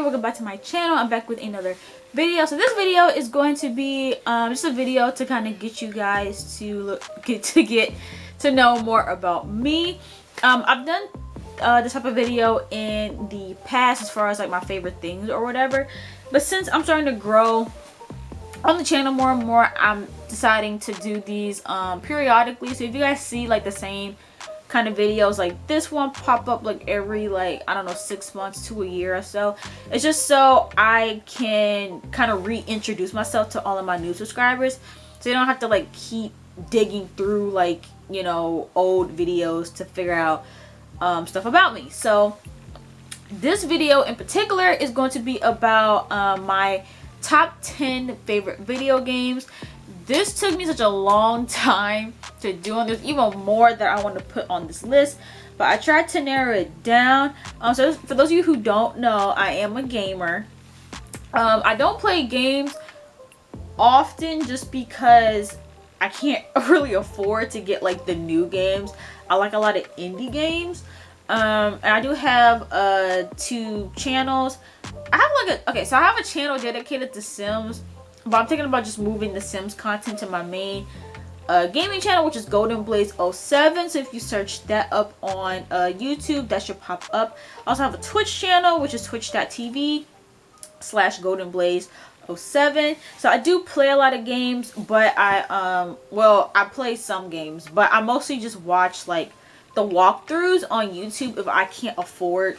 welcome back to my channel. I'm back with another video. So this video is going to be just a video to kind of get you guys to get to know more about me. I've done this type of video in the past as far as like my favorite things or whatever, but since I'm starting to grow on the channel more and more, I'm deciding to do these periodically. So if you guys see like the same kind of videos like this one pop up like every, like, I don't know, 6 months to a year or so, it's just so I can kind of reintroduce myself to all of my new subscribers, so you don't have to like keep digging through, like, you know, old videos to figure out stuff about me. So this video in particular is going to be about my top 10 favorite video games. This took me such a long time to do, and there's even more that I want to put on this list, but I tried to narrow it down. So for those of you who don't know, I am a gamer. I don't play games often just because I can't really afford to get like the new games. I like a lot of indie games. And I do have 2 channels. I have like so I have a channel dedicated to Sims, but I'm thinking about just moving the Sims content to my main gaming channel, which is Golden Blaze 07. So if you search that up on YouTube, that should pop up. I also have a Twitch channel, which is twitch.tv/Golden Blaze 07. So I do play a lot of games, but I play some games, but I mostly just watch like the walkthroughs on YouTube if I can't afford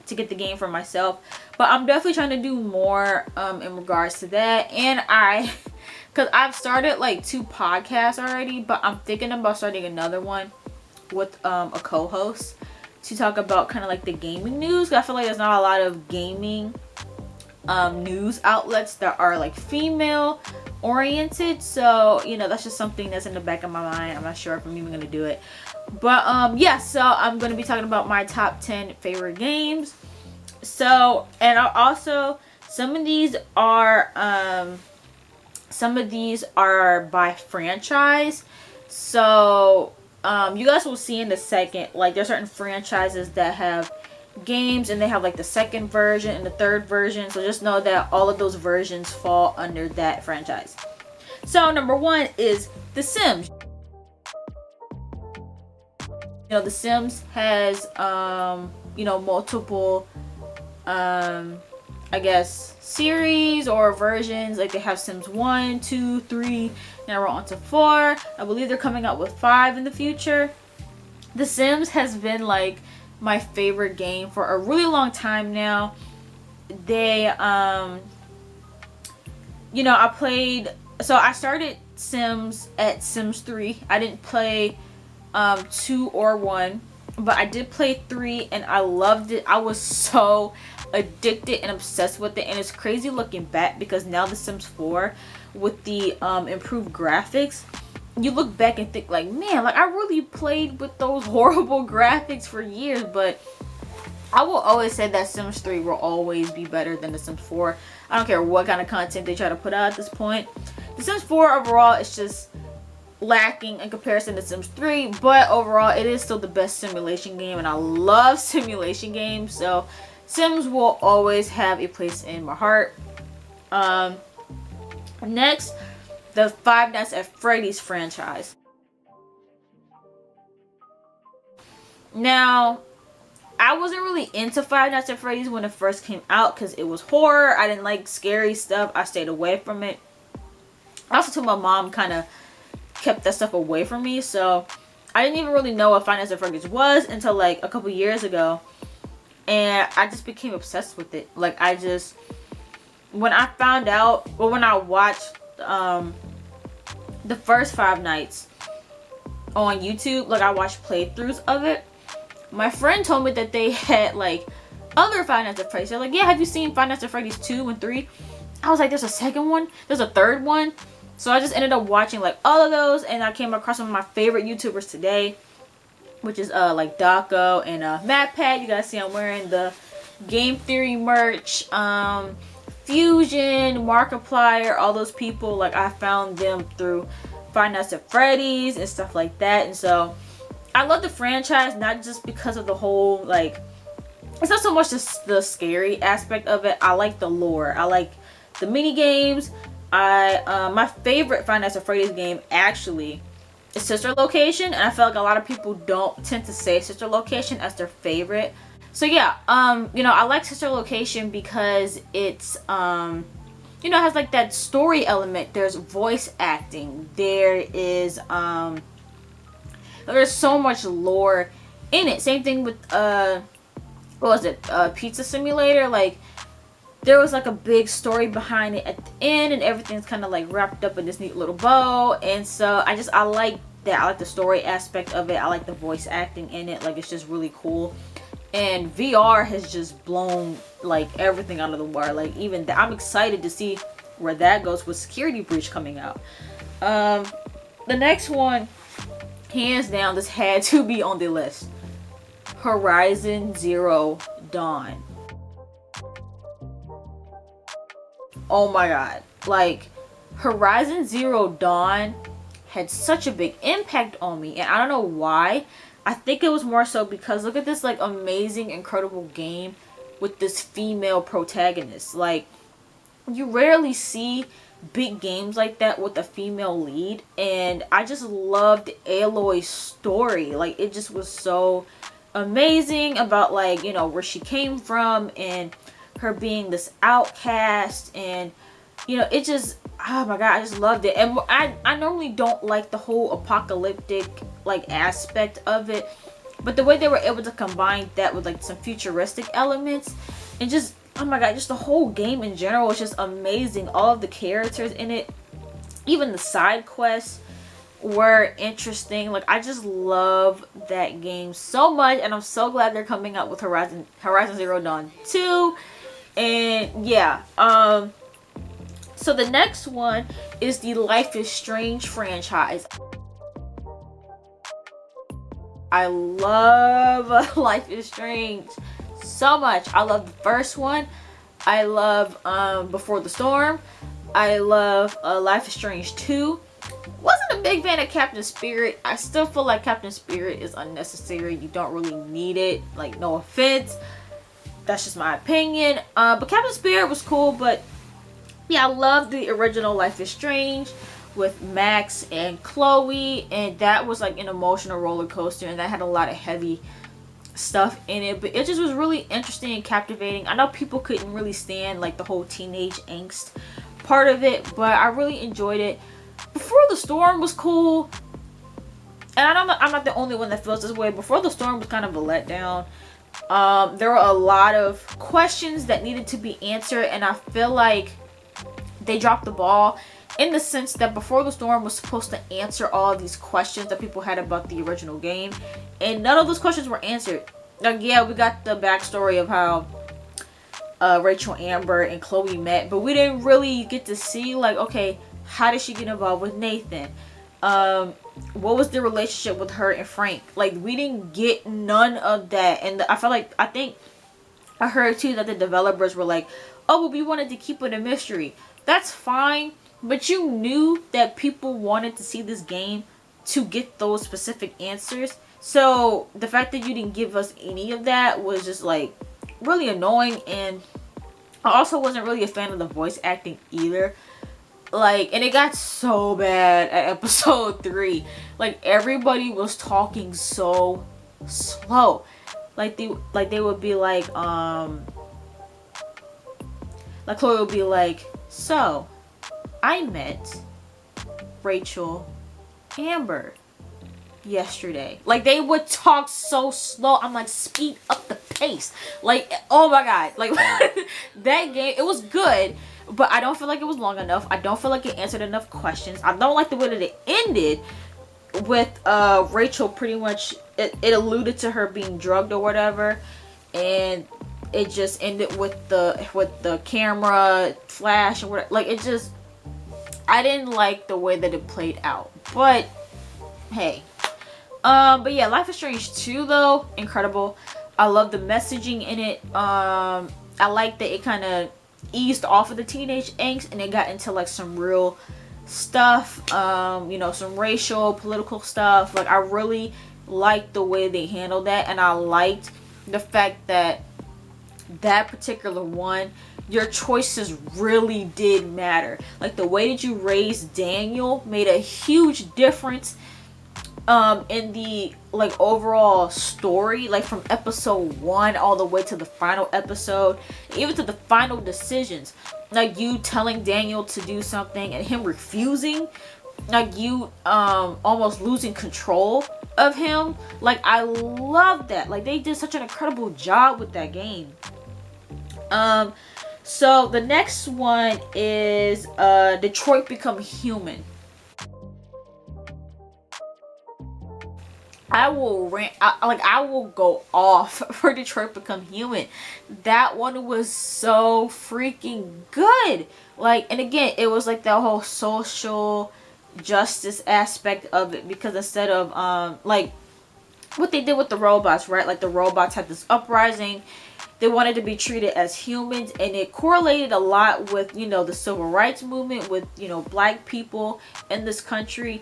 to get the game for myself. But I'm definitely trying to do more in regards to that. And because I've started like 2 podcasts already, but I'm thinking about starting another one with a co-host to talk about kind of like the gaming news. I feel like there's not a lot of gaming news outlets that are like female oriented, so you know, that's just something that's in the back of my mind. I'm not sure if I'm even gonna do it, but yeah, so I'm gonna be talking about my top 10 favorite games. So, and also some of these are by franchise. So you guys will see in a second, like there's certain franchises that have games and they have like the 2nd version and the 3rd version, so just know that all of those versions fall under that franchise. So number 1 is The Sims. You know, The Sims has you know, multiple I guess series or versions. Like they have Sims 1, 2, 3, now we're on to 4. I believe they're coming out with 5 in the future. The Sims has been like my favorite game for a really long time now. They you know, I started Sims at Sims 3. I didn't play 2 or 1, but I did play 3 and I loved it. I was so addicted and obsessed with it, and it's crazy looking back because now the Sims 4 with the improved graphics, you look back and think like, man, like I really played with those horrible graphics for years. But I will always say that Sims 3 will always be better than the Sims 4. I don't care what kind of content they try to put out at this point. The Sims 4 overall is just lacking in comparison to Sims 3, but overall it is still the best simulation game, and I love simulation games, so Sims will always have a place in my heart. Next, the Five Nights at Freddy's franchise. Now, I wasn't really into Five Nights at Freddy's when it first came out because it was horror. I didn't like scary stuff. I stayed away from it. I also told my mom kind of kept that stuff away from me, so I didn't even really know what Five Nights at Freddy's was until like a couple years ago, and I just became obsessed with it. Like when I found out, well, when I watched the first Five Nights on YouTube, like I watched playthroughs of it, my friend told me that they had like other Five Nights at Freddy's. They're like, yeah, have you seen Five Nights at Freddy's 2 and 3? I was like, there's a 2nd one, there's a 3rd one. So I just ended up watching like all of those, and I came across some of my favorite YouTubers today, which is like Daco and MatPat. You guys see I'm wearing the Game Theory merch. Fusion, Markiplier, all those people, like I found them through Five Nights at Freddy's and stuff like that. And so I love the franchise, not just because of the whole like it's not so much the scary aspect of it. I like the lore. I like the mini games. My favorite Five Nights at Freddy's game actually is Sister Location, and I feel like a lot of people don't tend to say Sister Location as their favorite. So yeah, you know, I like Sister Location because it's you know, it has like that story element. There's voice acting. There's so much lore in it. Same thing with what was it? Pizza Simulator. Like, there was like a big story behind it at the end, and everything's kind of like wrapped up in this neat little bow. And so I like that. I like the story aspect of it. I like the voice acting in it. Like, it's just really cool. And VR has just blown like everything out of the water. Like, even that, I'm excited to see where that goes with Security Breach coming out. The next one, hands down, this had to be on the list. Horizon Zero Dawn. Oh my god. Like, Horizon Zero Dawn had such a big impact on me, and I don't know why. I think it was more so because look at this like amazing, incredible game with this female protagonist. Like, you rarely see big games like that with a female lead, and I just loved Aloy's story. Like, it just was so amazing about, like, you know, where she came from and her being this outcast, and you know, it just, oh my god, I just loved it. And I normally don't like the whole apocalyptic like aspect of it, but the way they were able to combine that with like some futuristic elements, and just, oh my god, just the whole game in general was just amazing. All of the characters in it, even the side quests were interesting. Like, I just love that game so much, and I'm so glad they're coming out with Horizon Zero Dawn 2. And yeah, so the next one is the Life is Strange franchise. I love Life is Strange so much. I love the first one. I love Before the Storm. I love Life is Strange 2. Wasn't a big fan of Captain Spirit. I still feel like Captain Spirit is unnecessary. You don't really need it. Like, no offense. That's just my opinion. But Captain Spirit was cool. But yeah, I love the original Life is Strange with Max and Chloe, and that was like an emotional roller coaster, and that had a lot of heavy stuff in it, but it just was really interesting and captivating. I know people couldn't really stand like the whole teenage angst part of it, but I really enjoyed it. Before the Storm was cool, and I'm not the only one that feels this way. Before the Storm was kind of a letdown. There were a lot of questions that needed to be answered, and I feel like they dropped the ball in the sense that Before the Storm was supposed to answer all of these questions that people had about the original game, and none of those questions were answered. Like, yeah, we got the backstory of how Rachel, Amber, and Chloe met, but we didn't really get to see, like, okay, how did she get involved with Nathan? What was the relationship with her and Frank? Like, we didn't get none of that, and I think I heard too that the developers were like, oh, well, we wanted to keep it a mystery. That's fine. But you knew that people wanted to see this game to get those specific answers. So the fact that you didn't give us any of that was just like really annoying. And I also wasn't really a fan of the voice acting either. Like, and it got so bad at episode 3. Like, everybody was talking so slow. Like they would be like Chloe would be like, so I met Rachel Amber yesterday. Like, they would talk so slow. I'm like, speed up the pace. Like, oh my god. Like, that game, it was good, but I don't feel like it was long enough. I don't feel like it answered enough questions. I don't like the way that it ended with Rachel pretty much, it alluded to her being drugged or whatever, and it just ended with the camera flash or whatever. Like, it just, I didn't like the way that it played out, but hey. But yeah, Life is Strange 2 though, incredible. I love the messaging in it. I like that it kind of eased off of the teenage angst and it got into like some real stuff, you know, some racial, political stuff. Like, I really liked the way they handled that, and I liked the fact that that particular one, your choices really did matter. Like the way that you raised Daniel made a huge difference in the like overall story, like from episode 1 all the way to the final episode, even to the final decisions. Like you telling Daniel to do something and him refusing, like you almost losing control of him. Like I love that. Like they did such an incredible job with that game. So the next one is Detroit Become Human. I will rant. I will go off for Detroit Become Human. That one was so freaking good. Like, and again, it was like that whole social justice aspect of it, because instead of like what they did with the robots, right? Like the robots had this uprising. They wanted to be treated as humans, and it correlated a lot with, you know, the civil rights movement with, you know, black people in this country.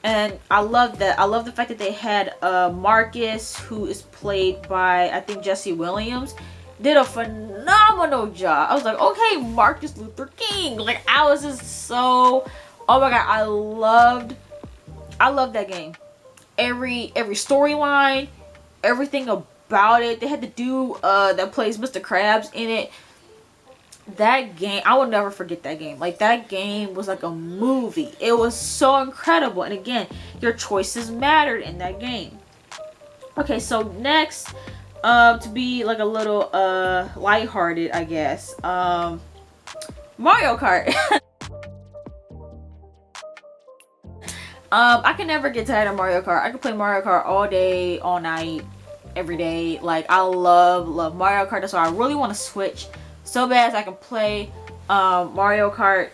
And I love that. I love the fact that they had Marcus, who is played by, I think, Jesse Williams, did a phenomenal job. I was like, okay, Marcus Luther King. Like, I was just so, oh my god, I loved that game. Every storyline, everything about it. They had the dude that plays Mr. Krabs in it. That game, I will never forget that game. Like, that game was like a movie. It was so incredible. And again, your choices mattered in that game. Okay, so next, to be like a little lighthearted, I guess, Mario Kart. I can never get tired of Mario Kart. I could play Mario Kart all day, all night, every day. Like, I love Mario Kart. That's why I really want to switch so bad so I can play Mario Kart,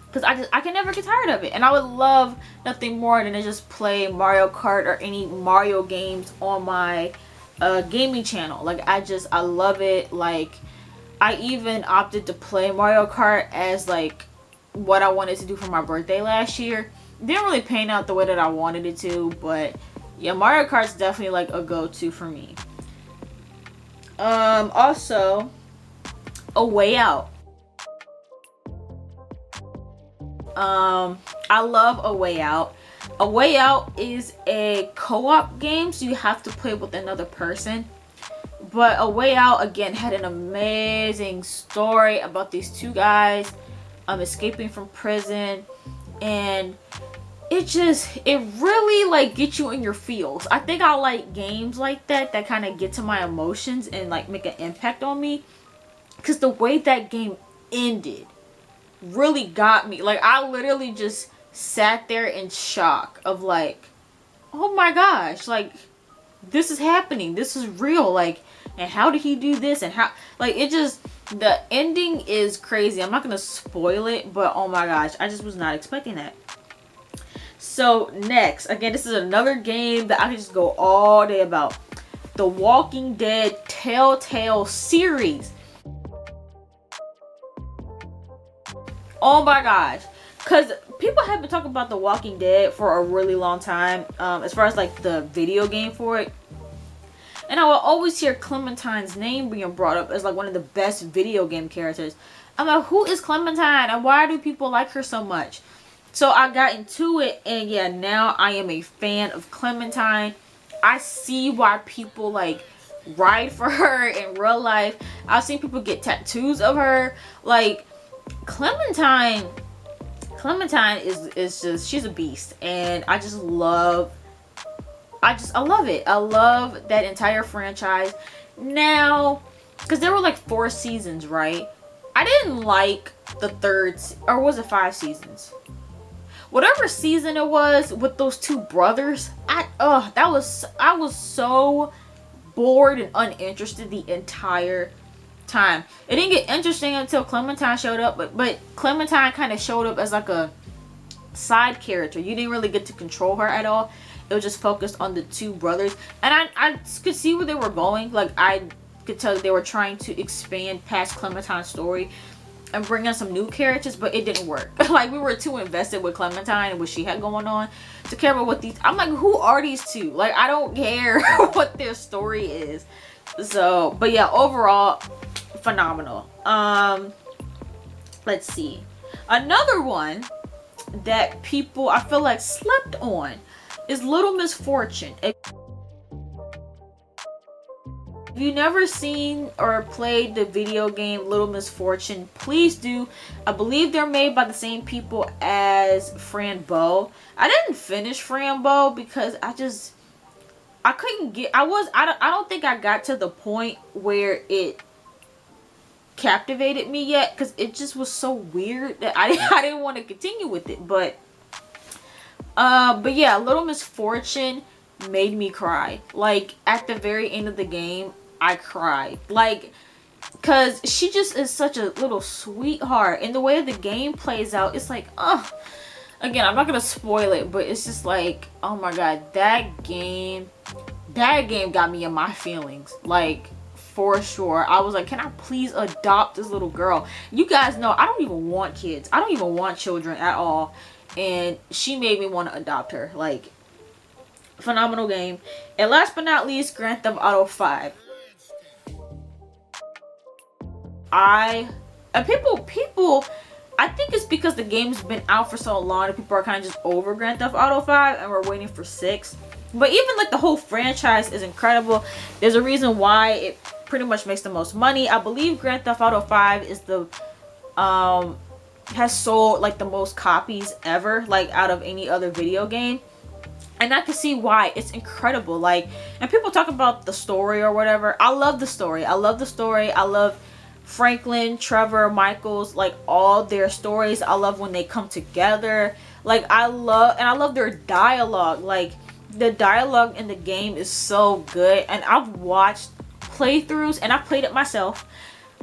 because I can never get tired of it. And I would love nothing more than to just play Mario Kart or any Mario games on my gaming channel. Like, I love it. Like, I even opted to play Mario Kart as like what I wanted to do for my birthday last year. Didn't really pan out the way that I wanted it to, but yeah, Mario Kart's definitely like a go-to for me. Also, A Way Out. I love A Way Out. A Way Out is a co-op game, so you have to play with another person. But A Way Out, again, had an amazing story about these two guys escaping from prison, and it really like gets you in your feels. I think I like games like that kind of get to my emotions and like make an impact on me, because the way that game ended really got me. Like, I literally just sat there in shock of like, oh my gosh, like, this is happening, this is real. Like, and how did he do this? And how, like, it just, the ending is crazy. I'm not gonna spoil it, but oh my gosh, I just was not expecting that. So next, again, this is another game that I could just go all day about. The Walking Dead Telltale series. Oh my gosh, because people have been talking about The Walking Dead for a really long time, as far as like the video game for it. And I will always hear Clementine's name being brought up as like one of the best video game characters. I'm like, who is Clementine and why do people like her so much? So I got into it, and yeah, now I am a fan of Clementine. I see why people like ride for her in real life. I've seen people get tattoos of her. Like, Clementine is just, she's a beast, and I love it. I love that entire franchise. Now, because there were like 4 seasons, right? I didn't like the third, or was it 5 seasons? Whatever season it was with those 2 brothers, I was so bored and uninterested the entire time. It didn't get interesting until Clementine showed up, but Clementine kind of showed up as like a side character. You didn't really get to control her at all. It was just focused on the 2 brothers, and I could see where they were going. Like, I could tell that they were trying to expand past Clementine's story and bring in some new characters, but it didn't work. Like, we were too invested with Clementine and what she had going on to care about what these, I'm like, who are these 2? Like, I don't care what their story is. So, but yeah, overall, phenomenal. Let's see. Another one that people, I feel like, slept on is Little Miss Fortune. If you've never seen or played the video game Little Miss Fortune, please do. I believe they're made by the same people as Frambo. I didn't finish Frambo because I couldn't get, I don't think I got to the point where it captivated me yet, because it just was so weird that I didn't want to continue with it. But yeah, Little Miss Fortune made me cry. Like, at the very end of the game, I cried. Like, because she just is such a little sweetheart, and the way the game plays out, it's like, again, I'm not gonna spoil it, but it's just like, oh my god, that game got me in my feelings. Like, for sure. I was like, can I please adopt this little girl? You guys know I don't even want kids. I don't even want children at all, and she made me want to adopt her. Like, phenomenal game. And last but not least, Grand Theft Auto 5. People, I think it's because the game's been out for so long that people are kind of just over Grand Theft Auto 5 and we're waiting for 6. But even like the whole franchise is incredible. There's a reason why it pretty much makes the most money. I believe Grand Theft Auto 5 is the has sold like the most copies ever, like out of any other video game. And I can see why. It's incredible. Like, and people talk about the story or whatever. I love the story. I love the story. I love Franklin, Trevor, Michael's, like, all their stories. I love when they come together. Like, I love their dialogue. Like, the dialogue in the game is so good. And I've watched playthroughs, and I've played it myself.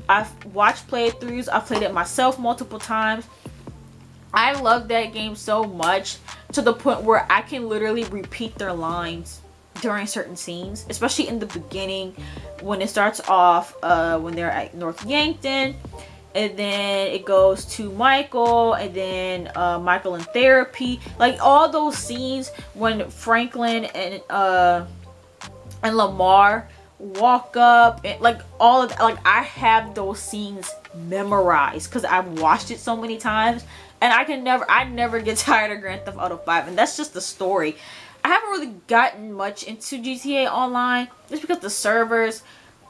I've watched playthroughs. I've played it myself multiple times. I love that game so much, to the point where I can literally repeat their lines during certain scenes, especially in the beginning when it starts off when they're at North Yankton, and then it goes to Michael, and then Michael in therapy. Like, all those scenes when Franklin and Lamar walk up, and like all of that, like, I have those scenes memorized because I've watched it so many times, and I never get tired of Grand Theft Auto 5. And that's just the story. I haven't really gotten much into GTA Online just because the servers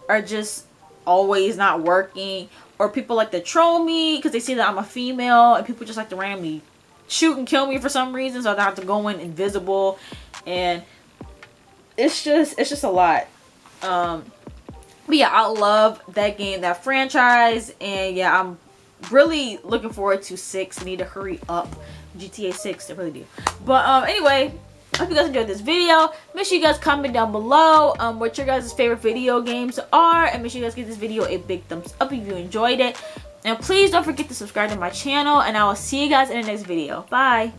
are just always not working, or people like to troll me because they see that I'm a female, and people just like to randomly shoot and kill me for some reason, so I have to go in invisible, and it's just a lot. But yeah, I love that game, that franchise, and yeah, I'm really looking forward to 6. I need to hurry up. GTA 6, I really do. But anyway, I hope you guys enjoyed this video. Make sure you guys comment down below what your guys' favorite video games are, and make sure you guys give this video a big thumbs up if you enjoyed it. And please don't forget to subscribe to my channel, and I will see you guys in the next video. Bye!